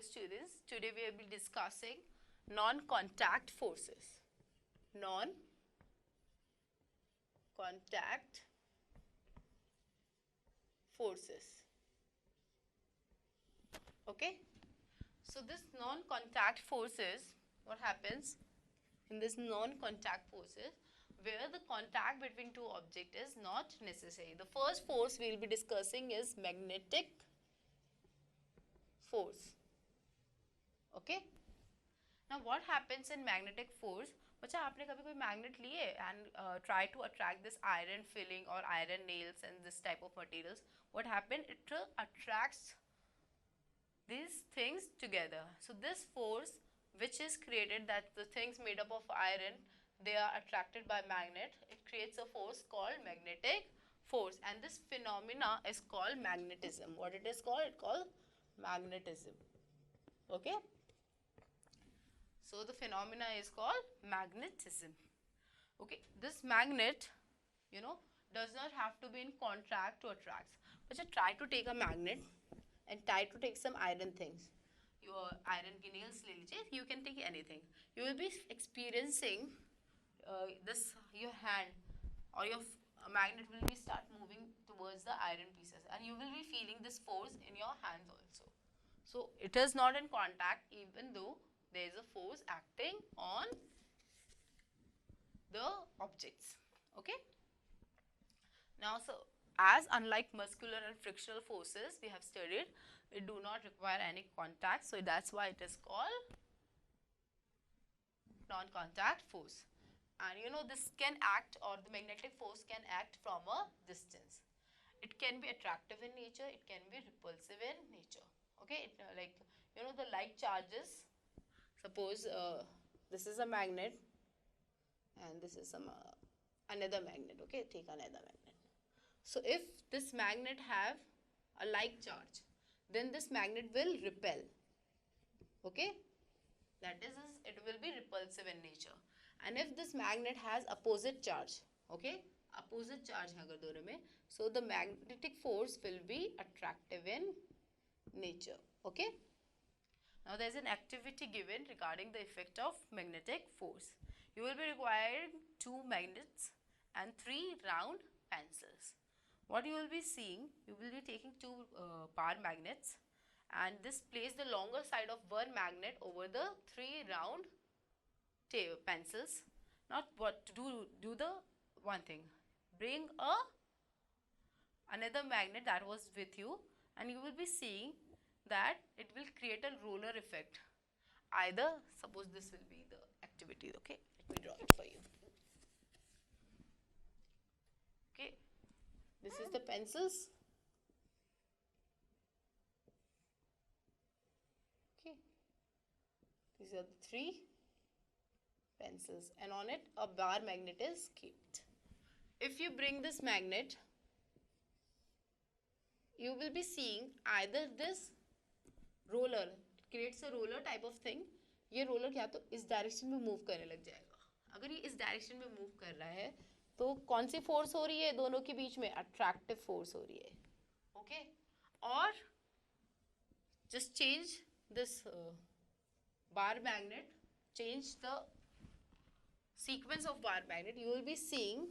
Dear students, today we will be discussing non-contact forces. Non-contact forces. Okay? So this non-contact forces, what happens in this non-contact forces, where the contact between two objects is not necessary. The first force we will be discussing is magnetic force. Okay? Now what happens in magnetic force? बच्चा आपने कभी कोई magnet लिए and try to attract this iron filling or iron nails and this type of materials? What happened? It attracts these things together. So this force which is created, that the things made up of iron, they are attracted by magnet. It creates a force called magnetic force, and this phenomena is called magnetism. What it is called? It's called magnetism. Okay. So the phenomena is called magnetism. Okay, this magnet, does not have to be in contact to attract. But just try to take a magnet and try to take some iron things. Your iron ki nails le lijiye. You can take anything. You will be experiencing this, your hand or your magnet will be start moving towards the iron pieces, and you will be feeling this force in your hands also. So it is not in contact, even though there is a force acting on the objects. Okay. Now, so as unlike muscular and frictional forces we have studied, it do not require any contact. So that's why it is called non-contact force. And this can act, or the magnetic force can act from a distance. It can be attractive in nature, it can be repulsive in nature. Okay, like the like charges. Suppose this is a magnet and this is some another magnet. Okay, take another magnet. So if this magnet have a like charge, then this magnet will repel. Okay, that is, it will be repulsive in nature. And if this magnet has opposite charge, okay, opposite charge hai agar dono mein, so the magnetic force will be attractive in nature. Okay. Now there is an activity given regarding the effect of magnetic force. You will be requiring 2 magnets and 3 round pencils. What you will be seeing, you will be taking 2 bar magnets, and this place the longer side of one magnet over the 3 round pencils. Not what to do the one thing. Bring another magnet that was with you, and you will be seeing that it will create a roller effect. Either, suppose this will be the activity. Okay, let me draw it for you. Okay, this is the pencils. Okay, these are the 3 pencils, and on it a bar magnet is kept. If you bring this magnet, you will be seeing either this roller, it creates a roller type of thing. ये roller क्या तो इस direction में move करने लग जाएगा. अगर ये इस direction में move कर रहा है तो कौन सी force हो रही है दोनों के बीच में? Attractive force हो रही है. Okay. और just change this bar magnet, change the sequence of bar magnet. You will be seeing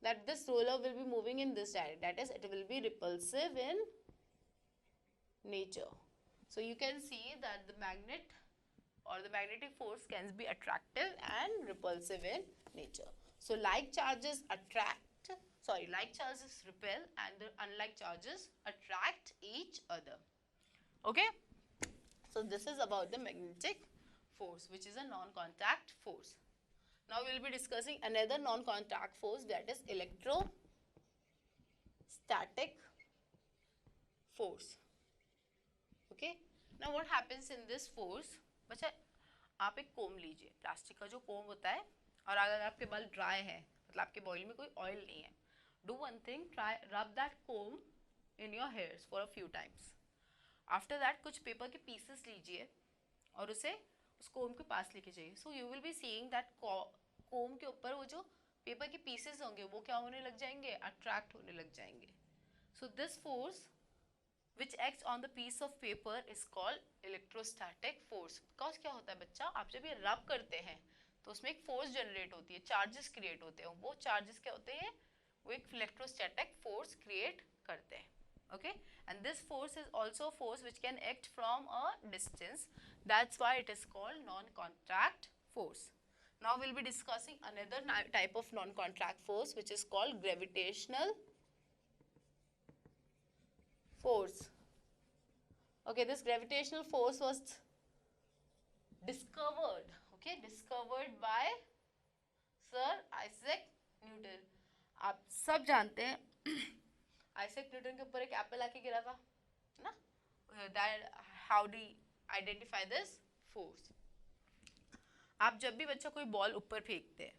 that this roller will be moving in this direction. That is, it will be repulsive in nature. So you can see that the magnet or the magnetic force can be attractive and repulsive in nature. So like charges like charges repel, and the unlike charges attract each other. Okay. So this is about the magnetic force, which is a non-contact force. Now we will be discussing another non-contact force, that is electrostatic force. Okay. Now what happens in this force? बच्चा आप एक कोम लीजिए, plastic का जो कोम होता है, और अगर आपके बाल ड्राई है, मतलब आपके बॉडी में कोई ऑयल नहीं है, do one thing, try rub that comb in your hairs for a few times. After that कुछ पेपर के पीसेस लीजिए और उसे उस कोम के पास लेके जाइए. So you will be seeing that कोम के ऊपर वो जो पेपर के पीसेस होंगे वो क्या होने लग जाएंगे? अट्रैक्ट होने लग जाएंगे. So this force which acts on the piece of paper is called electrostatic force. Because क्या होता है बच्चा, आप जब ये रब करते हैं तो उसमें एक फोर्स जनरेट होती है, चार्जेस क्रिएट होते हैं. वो चार्जेस क्या होते हैं, वो एक इलेक्ट्रोस्टैटिक फोर्स क्रिएट करते हैं. Okay, and this force is also a force which can act from a distance. That's why it is called non-contact force. Now we'll be discussing another type of non-contact force which is called gravitational force. Okay, this gravitational force was discovered, okay, discovered by Sir Isaac Newton. आप सब जानते हैं Isaac Newton के ऊपर एक Apple आके गिरा था ना. That how do you identify this force? आप जब भी बच्चा कोई बॉल ऊपर फेंकते हैं,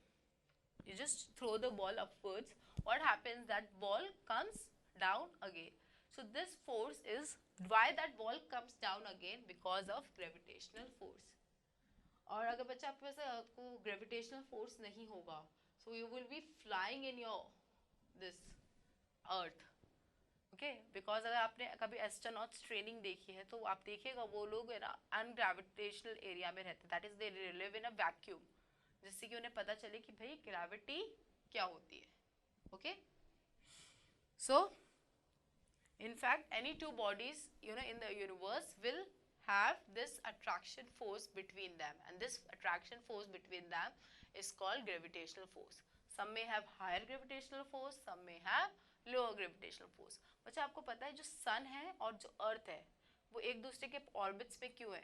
you just throw the ball upwards, what happens, that ball comes down again. So this force is why that ball comes down again, because of gravitational force. और अगर बच्चा आपके पास आपको gravitational force नहीं होगा, so you will be flying in your this earth. Okay, because अगर आपने कभी एस्ट्रोनॉट्स ट्रेनिंग देखी है तो आप देखिएगा वो लोग है ना अनग्रेविटेशनल एरिया में रहते हैं. That is they live in a vacuum, जिससे कि उन्हें पता चले कि भाई ग्रेविटी क्या होती है. Okay, so in fact any two bodies in the universe will have this attraction force between them, and this attraction force between them is called gravitational force. Some may have higher gravitational force, some may have lower gravitational force. बच्चा आपको पता है जो सन है और जो अर्थ है वो एक दूसरे के ऑर्बिट्स पे क्यों है?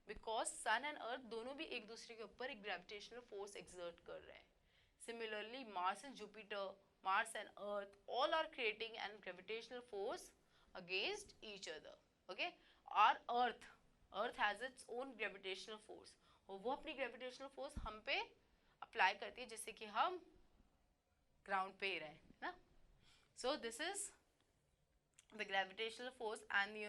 बिकॉज सन एंड अर्थ दोनों भी एक दूसरे के ऊपर एक ग्रेविटेशनल फोर्स एक्सर्ट कर रहे हैं. Similarly Mars and Jupiter, Mars and Earth all are creating an gravitational force against each other. Okay, our Earth has its own gravitational force और वो अपनी gravitational force हम पे apply करती है जिससे कि हम ground पे ही रहें ना. So this is the gravitational force, and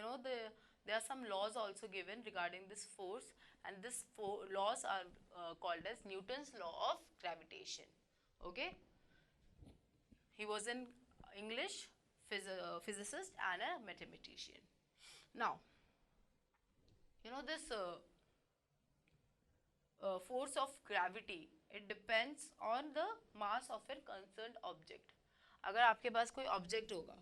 there are some laws also given regarding this force, and this laws are called as Newton's law of gravitation. Okay. He was an English physicist and a mathematician. Now, this force of gravity, it depends on the mass of a concerned object. अगर आपके पास कोई object होगा,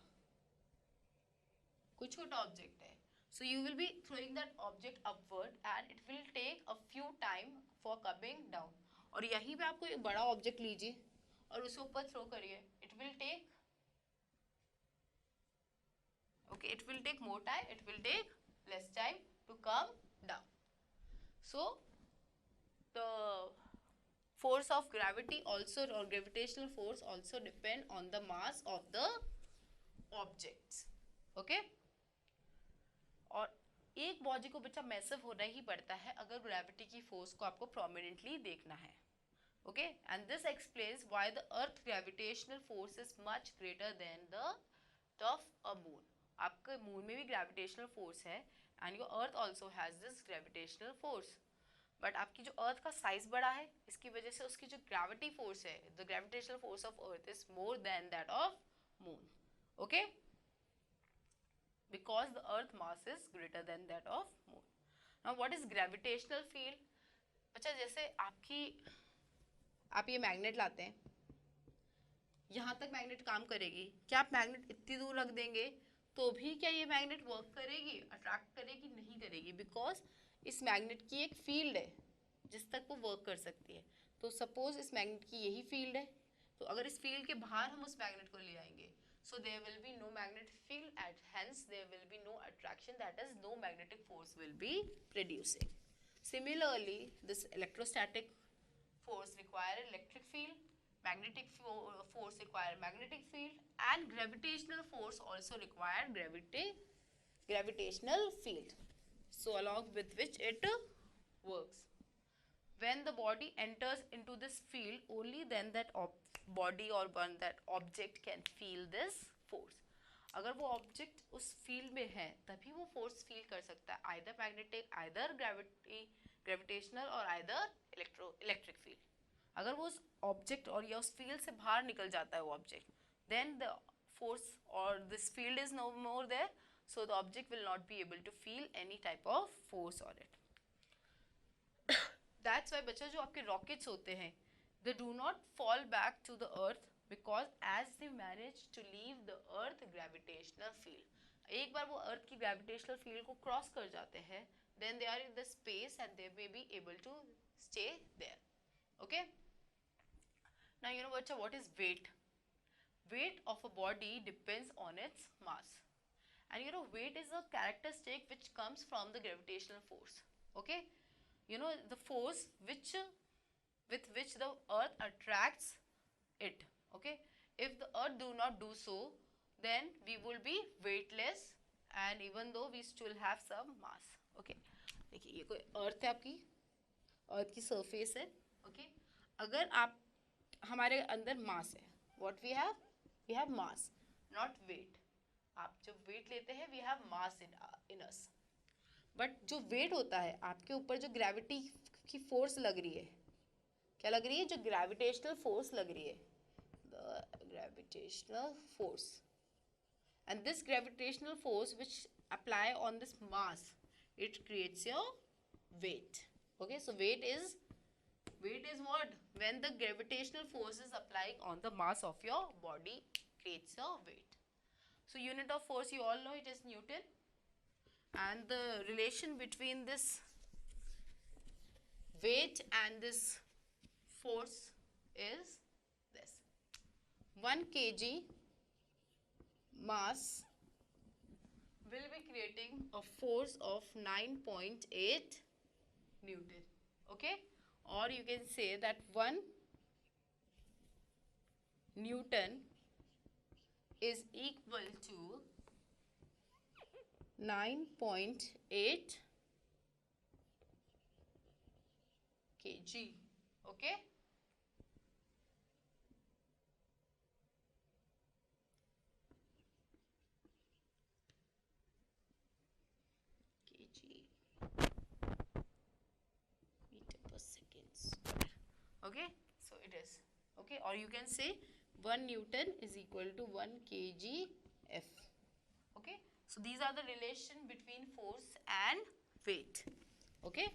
कोई छोटा object है, so you will be throwing that object upward and it will take a few time for coming down. और यहीं पे आप कोई बड़ा object लीजिए और उसे ऊपर थ्रो करिए, it will take more time, it will take less time to come down. So the force of gravity also, or gravitational force also, depend on the mass of the objects. Okay, और एक body को बच्चा massive होना ही पड़ता है अगर gravity की force को आपको प्रोमिनेंटली देखना है. Okay, and this explains why the earth gravitational force is much greater than the of a moon. आपके मून में भी gravitational force है and your earth also has this gravitational force, but आपकी जो earth का size बड़ा है इसकी वजह से उसकी जो gravity force है, the gravitational force of earth is more than that of moon. Okay, because the earth mass is greater than that of moon. Now what is gravitational field? बच्चा जैसे आप ये मैग्नेट लाते हैं, यहाँ तक मैग्नेट काम करेगी, क्या आप मैग्नेट इतनी दूर रख देंगे तो भी क्या ये मैग्नेट वर्क करेगी, अट्रैक्ट करेगी? नहीं करेगी, बिकॉज इस मैग्नेट की एक फील्ड है जिस तक वो वर्क कर सकती है. तो सपोज इस मैग्नेट की यही फील्ड है, तो अगर इस फील्ड के बाहर हम उस मैग्नेट को ले आएंगे, so there will be no magnetic field and hence there will be no attraction, that is no magnetic force will be producing. Similarly, this electrostatic force require electric field, magnetic force require magnetic field, and gravitational force also require gravitational field, so along with which it works. When the body enters into this field, only then that body or that object can feel this force. अगर वो object उस field में है तभी वो force feel कर सकता है, आइदर मैग्नेटिक, आइदर ग्रेविटेशनल और आइदर इलेक्ट्रिक फील्ड. अगर वो उस ऑब्जेक्ट और या उस फील्ड से बाहर निकल जाता है वो ऑब्जेक्ट, देन द फोर्स और this field is no more there, so the object will not be able to feel any type of force on it. That's why बच्चों जो आपके rockets होते हैं, they do not fall back to the earth because as they manage to leave the earth gravitational field. एक बार वो अर्थ की gravitational field को cross कर जाते हैं, then they are in the space and they may be able to stay there. Okay, now you know what is weight. Weight of a body depends on its mass, and you know weight is a characteristic which comes from the gravitational force. Okay, you know the force with which the earth attracts it. Okay, if the earth do not do so, then we will be weightless and even though we still have some mass. Okay, देखिए ये कोई अर्थ है, आपकी अर्थ की surface है. Okay, अगर आप हमारे अंदर मास है, what we have mass not weight. आप जब वेट लेते हैं we have mass in us, but जो वेट होता है आपके ऊपर जो ग्रेविटी की फोर्स लग रही है, क्या लग रही है, जो ग्रेविटेशनल फोर्स लग रही है, the gravitational force. And this gravitational force which apply on this mass, it creates your weight. Okay, so weight is what? When the gravitational force is applying on the mass of your body, creates your weight. So unit of force you all know, it is Newton, and the relation between this weight and this force is this: 1 kg mass will be creating a force of 9.8 Newton. Okay, or you can say that 1 Newton is equal to 9.8 kg. Okay, meter per second square. Okay, so it is. Okay, or you can say 1 Newton is equal to 1 kg F. Okay, so these are the relation between force and weight. Okay,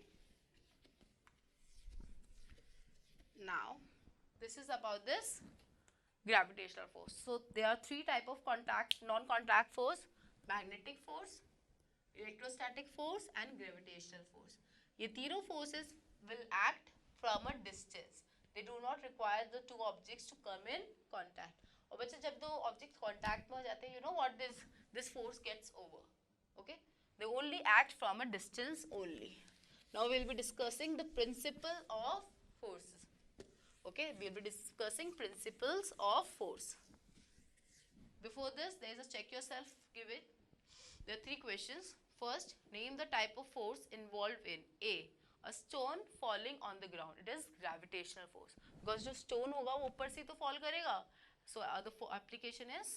now this is about this gravitational force. So there are 3 type of non-contact force: magnetic force, electrostatic force and gravitational force. ये तीनों forces will act from a distance. They do not require the two objects to come in contact. और बच्चे जब दो objects contact में हो जाते हैं, you know what this force gets over. Okay, they only act from a distance only. Now we will be discussing the principle of forces. Okay, we will be discussing principles of force. Before this, there is a check yourself, give it. There are 3 questions. First, name the type of force involved in a stone falling on the ground. It is gravitational force because जो stone होगा वो ऊपर से तो fall करेगा. So the application is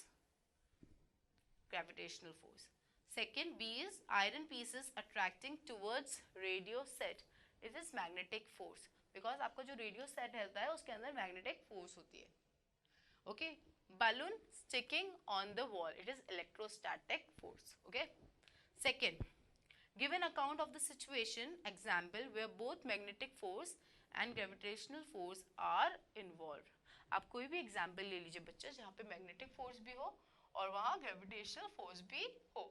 gravitational force. Second, B is iron pieces attracting towards radio set. It is magnetic force because आपका जो radio set रहता है उसके अंदर magnetic force होती है. Okay, balloon sticking on the wall. It is electrostatic force. Okay. Second, give an account of the situation, example where both magnetic force and gravitational force are involved. आप कोई भी example ले लीजिए बच्चा जहाँ पे magnetic force भी हो और वहाँ gravitational force भी हो.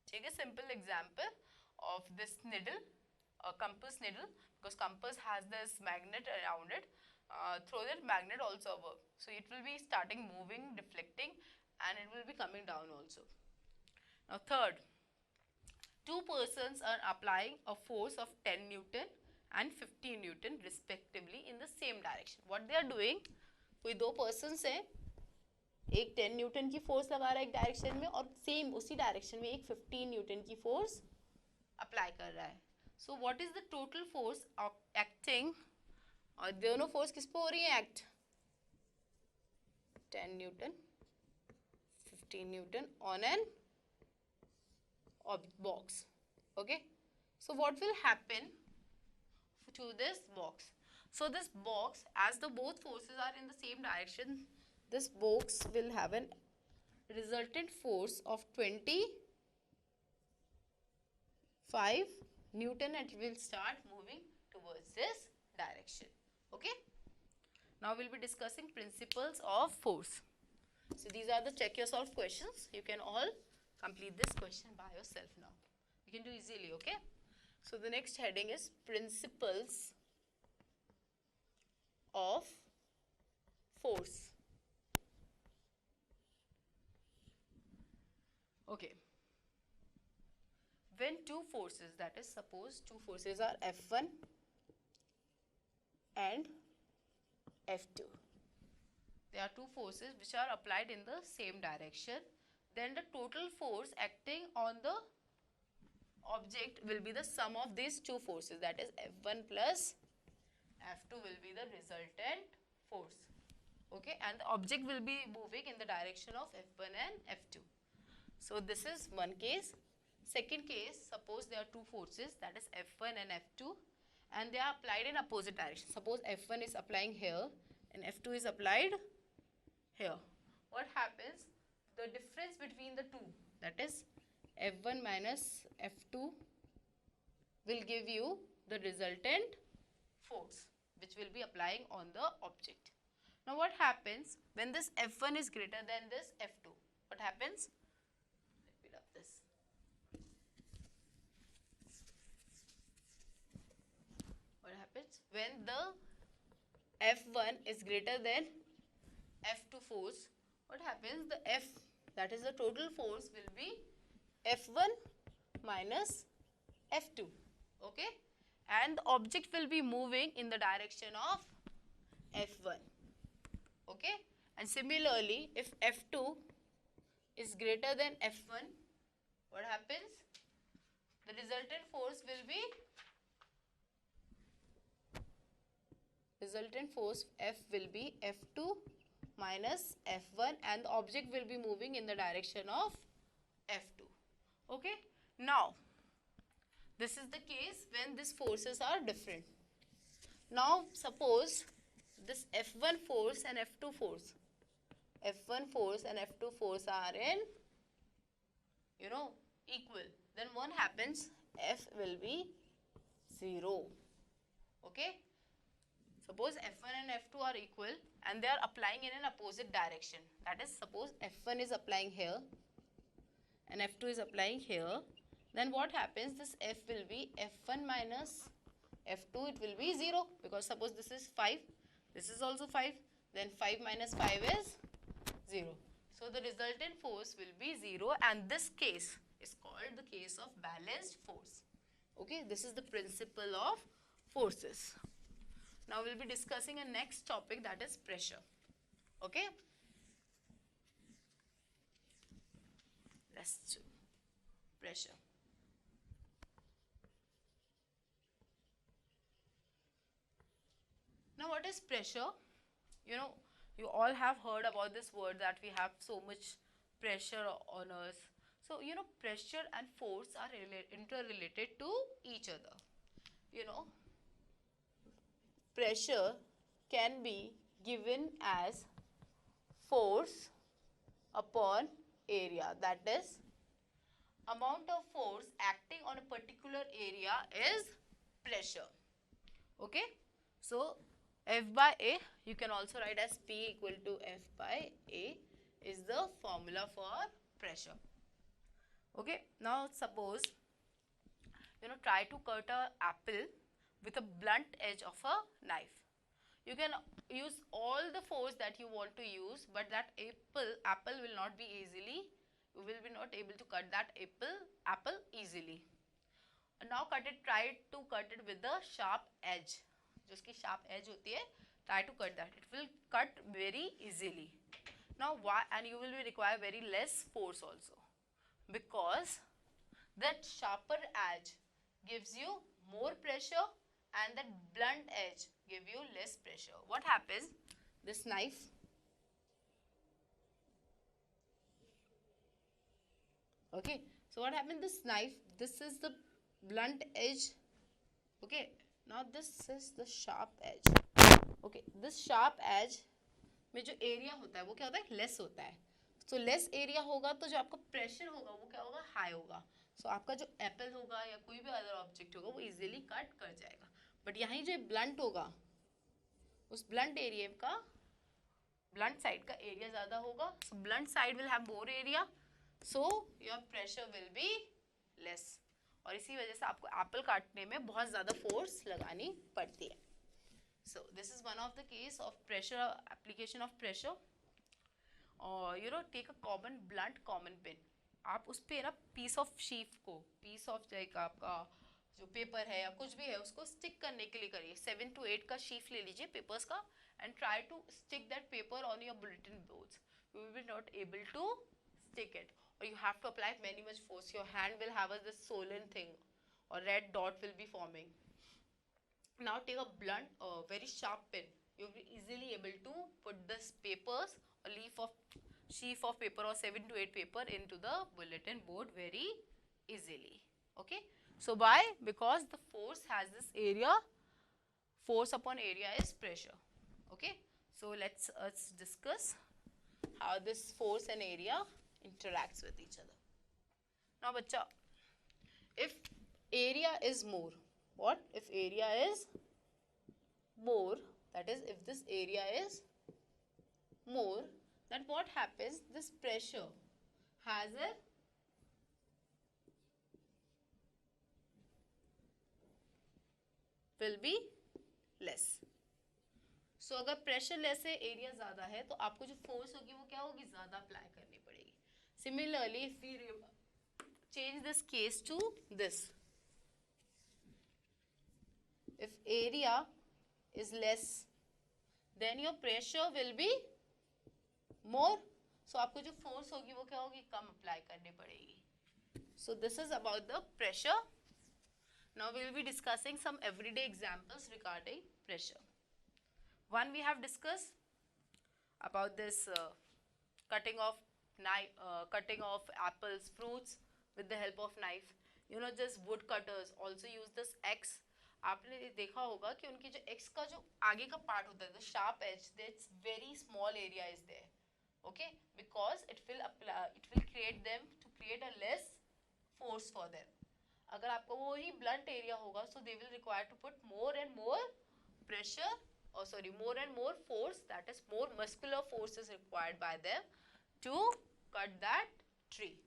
ठीक है, simple example of this needle, a compass needle, because compass has this magnet around it. Through that magnet also work. So it will be starting moving, deflecting, and it will be coming down also. Now third, 2 persons are applying a force of 10 Newton and 50 Newton respectively in the same direction. What they are doing? कोई 2 persons हैं, एक 10 Newton की force लगा रहा है एक direction में और same उसी direction में एक 15 Newton की force apply कर रहा है. So what is the total force acting? और दोनों force किस पे हो रही है act? 10 Newton, 15 Newton on an box. Okay, so what will happen to this box? So this box, as the both forces are in the same direction, this box will have an resultant force of 20 5 Newton, and it will start moving towards this direction. Okay. Now we'll be discussing principles of force. So these are the check yourself questions. You can all complete this question by yourself now. You can do easily, okay? So the next heading is principles of force. Okay. When two forces, that is, suppose two forces are F1 and F2. There are two forces which are applied in the same direction. Then the total force acting on the object will be the sum of these two forces, that is F1 plus F2 will be the resultant force. Okay, and the object will be moving in the direction of F1 and F2. So this is one case. Second case, suppose there are two forces, that is F1 and F2, and they are applied in opposite direction. Suppose F1 is applying here and F2 is applied here. What happens? The difference between the two, that is F1 minus F2, will give you the resultant force which will be applying on the object. Now what happens when this F1 is greater than this F2? What happens? Let me rub this. What happens when the F1 is greater than F2 force? What happens? The F, that is the total force, will be F1 minus F2. Okay, and the object will be moving in the direction of F1. Okay, and similarly, if F2 is greater than F1, what happens? The resultant force will be F will be F2 minus F1, and the object will be moving in the direction of F2. Okay, now this is the case when these forces are different. Now suppose this F1 force and F2 force are in, equal. Then what happens? F will be 0. Okay. Suppose F1 and F2 are equal and they are applying in an opposite direction. That is, suppose F1 is applying here and F2 is applying here. Then what happens? This F will be F1 minus F2. It will be 0, because suppose this is 5, this is also 5. Then 5 minus 5 is 0. So the resultant force will be 0, and this case is called the case of balanced force. Okay, this is the principle of forces. Now we will be discussing a next topic, that is pressure. Okay. Let's do pressure. Now what is pressure? You all have heard about this word that we have so much pressure on us. So, pressure and force are interrelated to each other. Pressure can be given as force upon area. That is, amount of force acting on a particular area is pressure. Okay. So, F by A, you can also write as P equal to F by A, is the formula for pressure. Okay. Now, suppose, try to cut an apple with a blunt edge of a knife. You can use all the force that you want to use, but that apple will not be easily, you will be not able to cut that apple easily. And now try to cut it with the sharp edge. जिसकी sharp edge होती है, try to cut that. It will cut very easily. Now why? And you will require very less force also, because that sharper edge gives you more pressure and that blunt edge give you less pressure. What happens? This knife, okay, so what happened? This knife, this is the blunt edge. Okay, now this is the sharp edge. Okay, this sharp edge में जो area होता है वो क्या होता है? Less होता है. So less area होगा तो जो आपका प्रेशर होगा वो क्या होगा? हाई होगा. सो आपका जो एप्पल होगा या कोई भी अदर ऑब्जेक्ट होगा वो इजीली कट कर जाएगा. बट यहाँ जो ब्लंट होगा उस ब्लंट एरिया का blunt side का area ज़्यादा होगा. So blunt side will have more area. So your pressure will be less. और इसी वजह से आपको एप्पल काटने में बहुत ज़्यादा फोर्स लगानी पड़ती है. So this is one of the case of pressure, application of pressure. और take a common blunt common pin. आप उस पे ना piece of sheaf को, piece of आपका जो पेपर है या कुछ भी है उसको स्टिक करने के लिए करिए. 7 to 8 का शीफ ले लीजिए पेपर्स का and try to stick that paper on your bulletin boards. You will be not able to stick it, or you have to apply many much force. Your hand will have this swollen thing or red dot will be forming. Now take a blunt very sharp pin. You will be easily able to put this papers or leaf of sheaf of paper or 7 to 8 paper into the bulletin board very easily. Okay, so why? Because the force has this area, force upon area is pressure. Okay, so let's discuss how this force and area interacts with each other. Now bacha, if area is more, what if area is more, that is if this area is more, then what happens, this pressure has a will be less. सो अगर pressure less है, area ज़्यादा है, तो आपको जो force होगी वो क्या होगी, ज़्यादा अप्लाई करनी पड़ेगी. Similarly if we change this case to this, if area is less than your pressure will be more. So आपको जो फोर्स होगी वो क्या होगी, कम अप्लाई करनी पड़ेगी. So this is about the pressure. Now we will be discussing some everyday examples regarding pressure. One, we have discussed about this cutting of apples, fruits with the help of knife. Just wood cutters also use this X. आपने देखा होगा कि उनकी जो X का जो आगे का पार्ट होता है, the sharp edge, that's very small area is there. Okay, because it will create them to create a less force for them. अगर आपको वही blunt area होगा, so they will require to put more and more pressure. More and more force, that is more muscular force is required by them to cut that tree.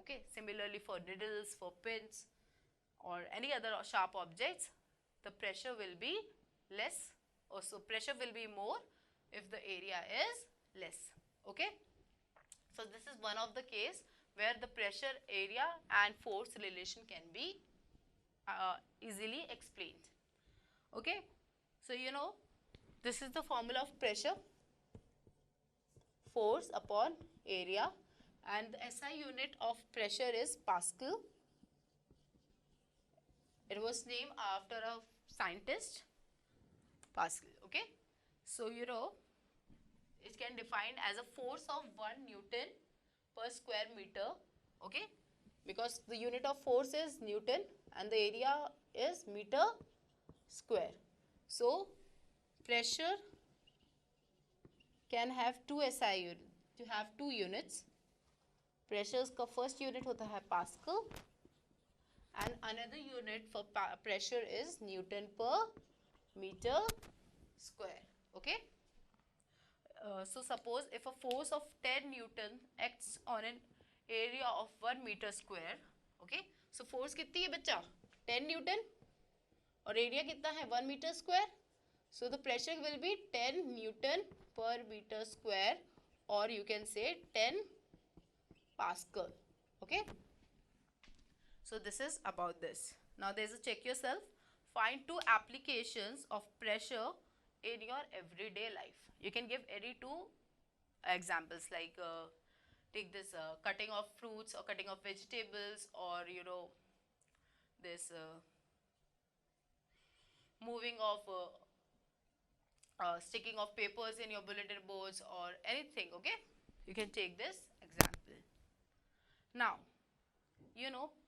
Okay, similarly for needles, for pins or any other sharp objects, the pressure will be less, also pressure will be more if the area is less. Okay, so this is one of the case where the pressure, area and force relation can be easily explained. Okay, so this is the formula of pressure, force upon area, and the SI unit of pressure is Pascal. It was named after a scientist, Pascal. Okay, so it can define as a force of 1 Newton per square meter. Okay, because the unit of force is Newton and the area is meter square. So pressure can have two SI units. You have two units. Pressure का first unit होता है Pascal and another unit for pressure is Newton per meter square. Okay. So suppose if a force of 10 Newton acts on an area of 1 meter square. Okay. So force कितनी है बच्चा, 10 Newton और area कितना है 1 meter square. So the pressure will be 10 Newton per meter square, or you can say 10 Pascal. Okay. So this is about this. Now there is a check yourself. Find 2 applications of pressure in your everyday life. You can give any 2 examples, like take this cutting of fruits or cutting of vegetables, or this moving of sticking of papers in your bulletin boards or anything. Okay, you can take this example. Now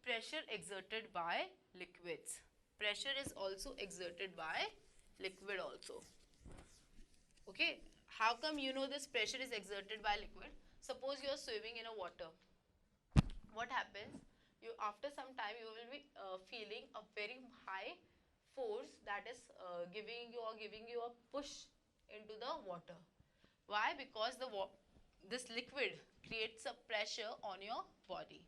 pressure exerted by liquids. Pressure is also exerted by liquid also. Okay, how come this pressure is exerted by liquid? Suppose you are swimming in a water. What happens? you after some time you will be feeling a very high force that is giving you a push into the water. Why? Because this liquid creates a pressure on your body.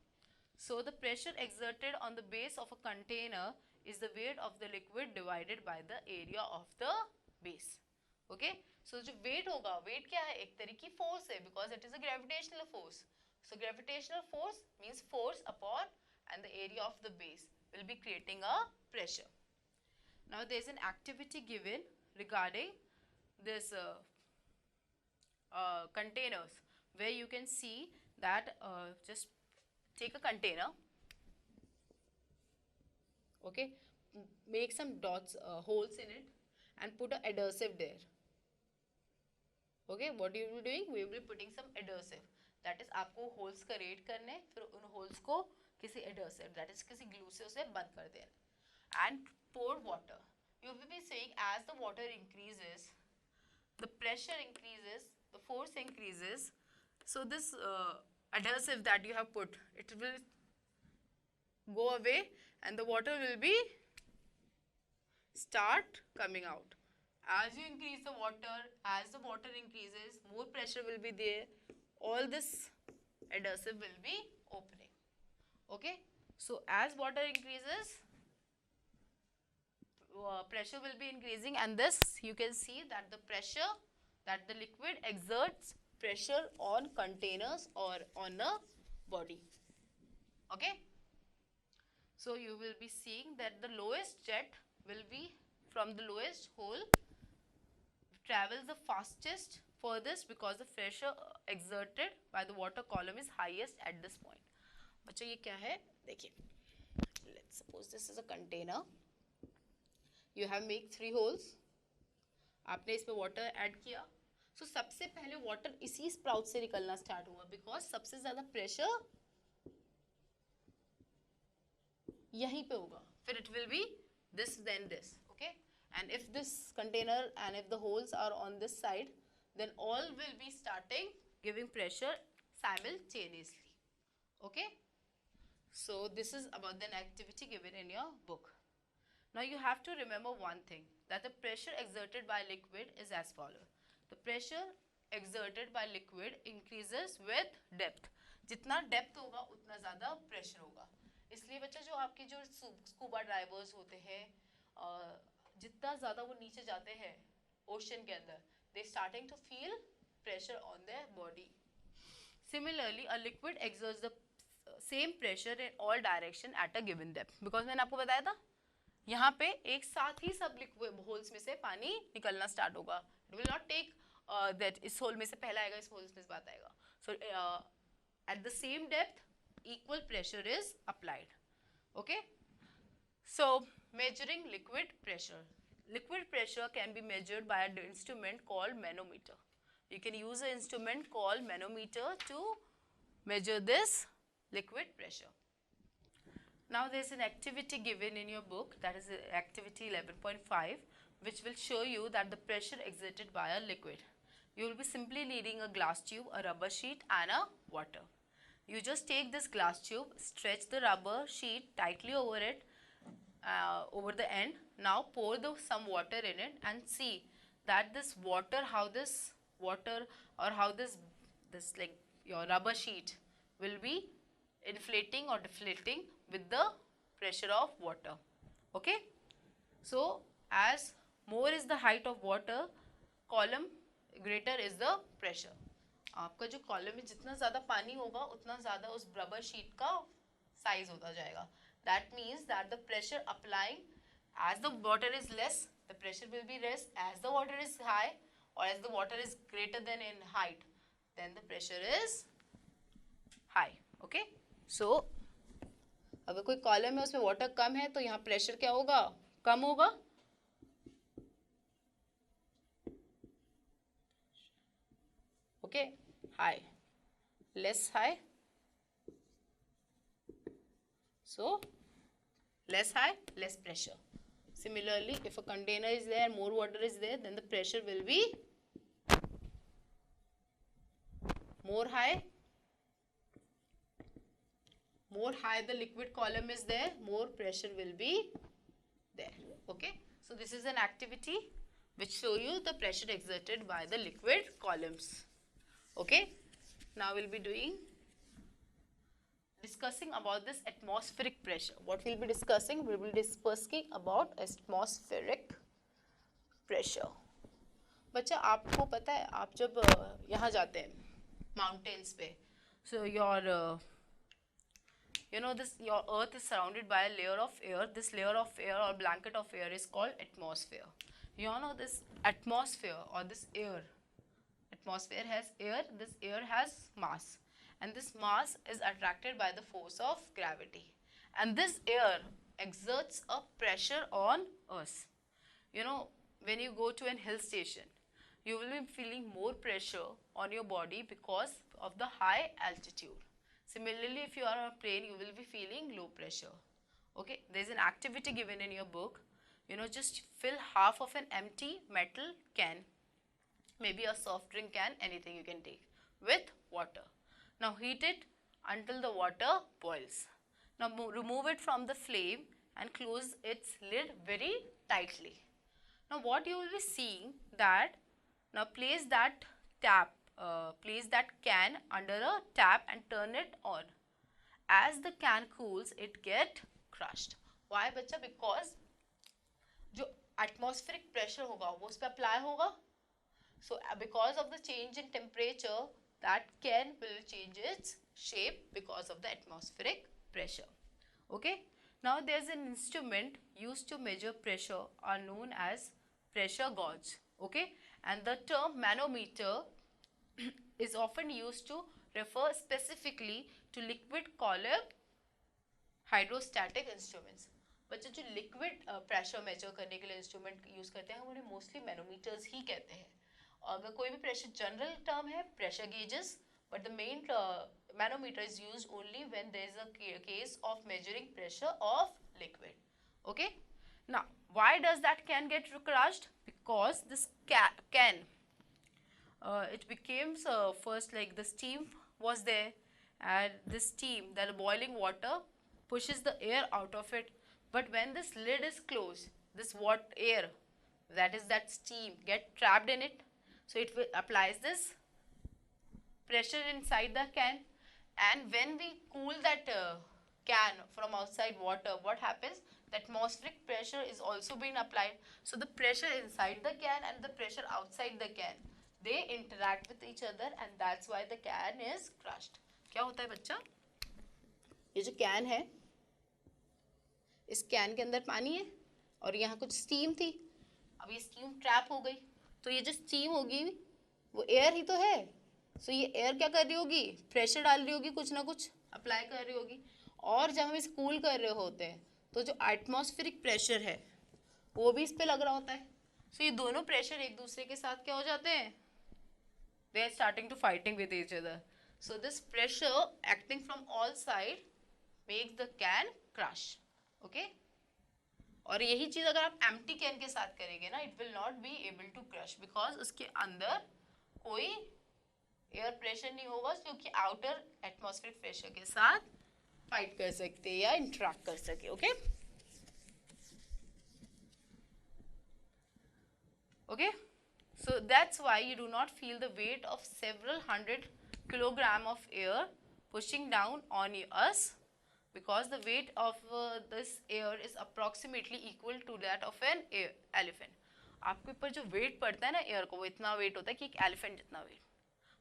So the pressure exerted on the base of a container is the weight of the liquid divided by the area of the base. Okay? So जो weight होगा, weight क्या है? एक तरह की force है, because it is a gravitational force. So gravitational force means force upon, and the area of the base will be creating a pressure. Now there is an activity given regarding this containers, where you can see that just take a container, okay, make some dots, holes in it, and put an adhesive there. Okay, what you will be doing? We will be putting some adhesive. That is, आपको holes create करने, फिर उन holes को किसी adhesive, that is किसी glue से उसे बंद कर देना. And pour water. You will be saying as the water increases, the pressure increases, the force increases. So this adhesive that you have put, it will go away, and the water will be start coming out. As you increase the water, as the water increases, more pressure will be there. All this adhesive will be opening. Okay. So as water increases, pressure will be increasing, and this you can see that the pressure, that the liquid exerts pressure on containers or on the body. Okay. So you will be seeing that the lowest jet will be from the lowest hole travels the fastest furthest because the pressure exerted by the water column is highest at this point. बच्चों ये क्या है? देखिए, let's suppose this is a container. You have make 3 holes. आपने इसमें water add किया. So सबसे पहले water इसी sprout से निकलना start हुआ because सबसे ज़्यादा pressure यहीं पे होगा. फिर it will be this then this. Okay. And if this container and if the holes are on this side, then all will be starting giving pressure simultaneously. Okay. So this is about the activity given in your book. Now you have to remember one thing, that the pressure exerted by liquid is as follows. The pressure exerted by liquid increases with depth. जितना depth होगा उतना ज़्यादा pressure होगा. इसलिए बच्चा जो आपके जो स्कूबा ड्राइवर्स होते हैं, जितना ज़्यादा वो नीचे जाते हैं ओशन के अंदर, they starting to feel pressure on their body. Similarly, a liquid exerts the same pressure in all direction at a given depth. Because मैंने आपको बताया था, यहाँ पे एक साथ ही सब लिक्विड होल्स में से पानी निकलना स्टार्ट होगा. It will not take that इस होल में से पहला आएगा, इस होल में से बाद आएगा. So at the same depth, equal pressure is applied. Okay. So measuring liquid pressure. Liquid pressure can be measured by an instrument called manometer. You can use an instrument called manometer to measure this liquid pressure. Now there is an activity given in your book, that is activity 11.5, which will show you that the pressure exerted by a liquid. You will be simply needing a glass tube, a rubber sheet and a water. You just take this glass tube, stretch the rubber sheet tightly over it, over the end. Now pour some water in it and see that this water, how this water or how this like your rubber sheet will be inflating or deflating with the pressure of water. Okay. So as more is the height of water column, greater is the pressure. आपका जो column में जितना ज़्यादा पानी होगा उतना ज़्यादा उस रबर शीट का साइज होता जाएगा. That means that the pressure applying, as the water is less, the pressure will be less. As the water is high or as the water is greater than in height, then the pressure is high. Okay. So अगर कोई column में उसमें water कम है तो यहाँ pressure क्या होगा? कम होगा. Okay. High, less high. So less high, less pressure. Similarly, if a container is there, more water is there, then the pressure will be more high, More high the liquid column is there, more pressure will be there. Okay, so this is an activity which show you the pressure exerted by the liquid columns. Okay, now we'll be discussing about this atmospheric pressure. What we'll be discussing? We will be discussing about atmospheric pressure. बच्चा आपको पता है आप जब यहाँ जाते हैं mountains पे, so your you know this, your earth is surrounded by a layer of air. This layer of air or blanket of air is called atmosphere. You all know this atmosphere or this air. Atmosphere has air, this air has mass, and this mass is attracted by the force of gravity, and this air exerts a pressure on us. You know, when you go to an hill station, you will be feeling more pressure on your body because of the high altitude. Similarly, if you are on a plane, you will be feeling low pressure. Okay, there is an activity given in your book. You know, just fill half of an empty metal can, maybe a soft drink can, anything you can take, with water. Now heat it until the water boils. Now remove it from the flame and close its lid very tightly. Now what you will be seeing that, now place that can under a tap and turn it on. As the can cools, it get crushed. Why बच्चा? Because जो atmospheric pressure होगा वो उस पर apply होगा. So because of the change in temperature, that can will change its shape because of the atmospheric pressure. Okay. Now there is an instrument used to measure pressure are known as pressure gauge. Okay. And the term manometer is often used to refer specifically to liquid column hydrostatic instruments. बच्चे जो liquid pressure measure करने के लिए instrument use करते हैं हम उन्हें mostly manometers ही कहते हैं. अगर कोई भी प्रेशर जनरल टर्म है pressure gauges, but the main manometer is used only when there is a case of measuring pressure of liquid. Okay, now why does that can get crushed? Because this can it becomes first like the steam was there, and this steam, that boiling water pushes the air out of it. But when this lid is closed, this air, that is that steam, get trapped in it. So it applies this pressure inside the can, and when we cool that can from outside water, what happens? The atmospheric pressure is also being applied. So the pressure inside the can and the pressure outside the can, they interact with each other, and that's why the can is crushed. क्या होता है बच्चा? ये जो can है, इस can के अंदर पानी है और यहाँ कुछ स्टीम थी. अब ये स्टीम ट्रैप हो गई, तो ये जो स्टीम होगी वो एयर ही तो है. सो ये एयर क्या कर रही होगी? प्रेशर डाल रही होगी, कुछ ना कुछ अप्लाई कर रही होगी. और जब हम इसे कूल कर रहे होते हैं तो जो एटमॉस्फेरिक प्रेशर है वो भी इस पे लग रहा होता है. सो ये दोनों प्रेशर एक दूसरे के साथ क्या हो जाते हैं? They are starting to fighting with each other. So this pressure acting from all side makes the can crush. Okay? और यही चीज अगर आप empty can के साथ करेंगे ना, it will not be able to crush because उसके अंदर कोई एयर प्रेशर नहीं होगा, क्योंकि आउटर एटमॉस्फेरिक प्रेशर के साथ फाइट कर सकते या इंटरेक्ट कर सके. Okay okay, so that's why you do not feel the weight of several hundred kilogram of air pushing down on us, because the weight of this air is approximately equal to that of an elephant. आपके ऊपर जो wait पड़ता है ना air को, वो इतना wait होता है कि एक एलिफेंट जितना वेट.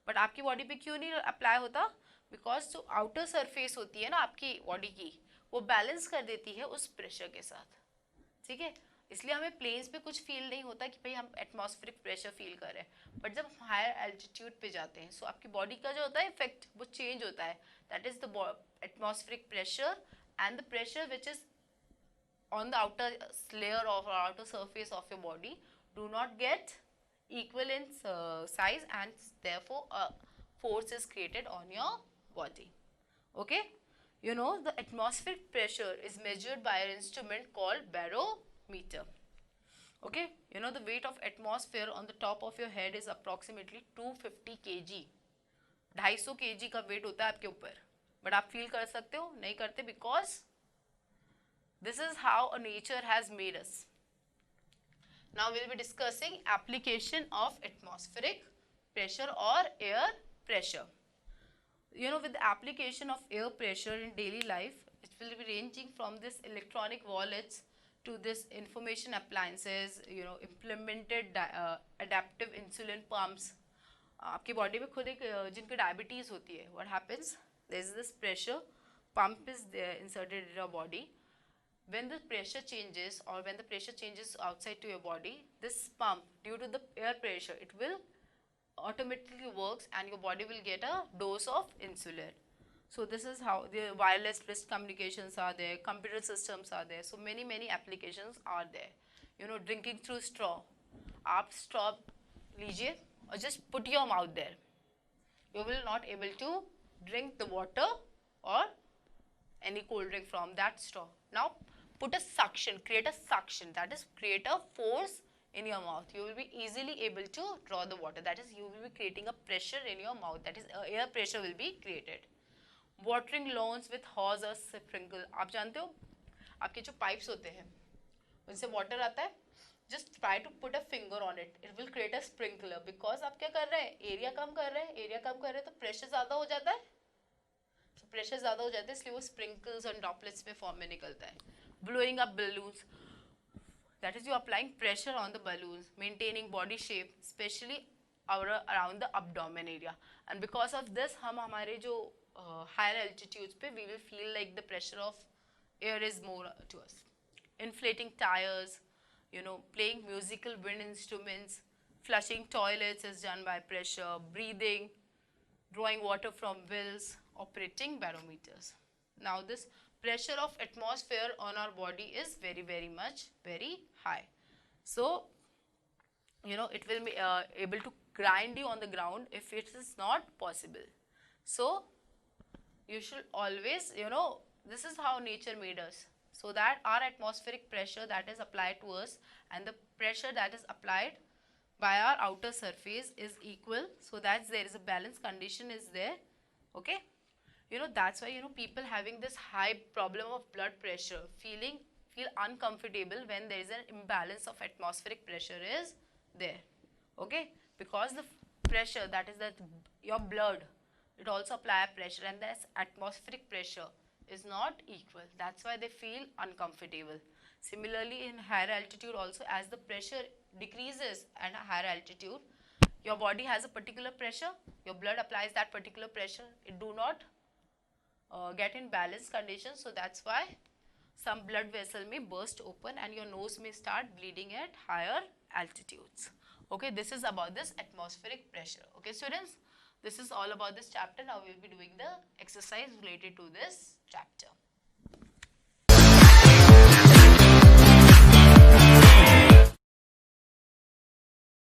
बट आपकी बॉडी पे क्यों नहीं अप्लाई होता? बिकॉज जो आउटर सरफेस होती है ना आपकी बॉडी की, वो बैलेंस कर देती है उस प्रेशर के साथ. ठीक है, इसलिए हमें प्लेन्स पे कुछ फील नहीं होता कि भाई हम एटमॉस्फेरिक प्रेशर फील कर रहे हैं. बट जब हम हायर एल्टीट्यूड पे जाते हैं, सो आपकी बॉडी का जो होता है इफेक्ट वो चेंज होता है. That is the atmospheric pressure and the pressure which is on the outer layer of or outer surface of your body do not get equal in size, and therefore a force is created on your body. Okay, you know the atmospheric pressure is measured by an instrument called barometer. Okay, you know the weight of atmosphere on the top of your head is approximately 250 kg. 250 kg का weight होता है आपके ऊपर. But आप feel कर सकते हो, नहीं करते, because this is how a nature has made us. Now we'll be discussing application of atmospheric pressure or air pressure. You know, with the application of air pressure in daily life, it will be ranging from this electronic wallets to this information appliances, you know, implemented adaptive insulin pumps. आपकी body में खुद एक जिनकी diabetes होती है, what happens, there is this pressure pump is there inserted in your body. When the pressure changes or when the pressure changes outside to your body, this pump, due to the air pressure, it will automatically works and your body will get a dose of insulin. So this is how the wireless wrist communications are there, computer systems are there, so many applications are there. You know, drinking through straw, आप straw लीजिए or just put your mouth there, you will not able to drink the water or any cold drink from that straw. Now put a suction, create a suction, that is create a force in your mouth. You will be easily able to draw the water, that is you will be creating a pressure in your mouth, that is air pressure will be created. Watering lawns with hose or sprinkle, आप जानते हो आपके जो pipes होते हैं उनसे water आता है, just try to put a finger on it, it will create a sprinkler, because आप क्या कर रहे हैं, एरिया कम कर रहे हैं, एरिया कम कर रहे हैं तो प्रेशर ज़्यादा हो जाता है, तो प्रेशर ज़्यादा हो जाता है इसलिए वो स्प्रिंकल्स और ड्रॉपलेट्स में फॉर्म में निकलता है. Blowing up balloons, that is you applying pressure on the balloons, maintaining body shape, especially around the abdomen area, and because of this हम हमारे जो higher altitudes पे we will feel like the pressure of air is more to us. Inflating tires, you know, playing musical wind instruments, flushing toilets is done by pressure, breathing, drawing water from wells, operating barometers. Now this pressure of atmosphere on our body is very much very high. So, you know, it will be able to grind you on the ground if it is not possible. So, you should always, you know, this is how nature made us. So that our atmospheric pressure that is applied to us and the pressure that is applied by our outer surface is equal, so that there is a balance condition is there, okay. You know, that's why, you know, people having this high problem of blood pressure feel uncomfortable when there is an imbalance of atmospheric pressure is there, okay, because the pressure that is that your blood, it also apply pressure and this atmospheric pressure is not equal, that's why they feel uncomfortable. Similarly in higher altitude also, as the pressure decreases at a higher altitude, your body has a particular pressure, your blood applies that particular pressure, it do not get in balanced conditions, so that's why some blood vessel may burst open and your nose may start bleeding at higher altitudes. Okay, this is about this atmospheric pressure. Okay students, this is all about this chapter. Now we will be doing the exercise related to this chapter.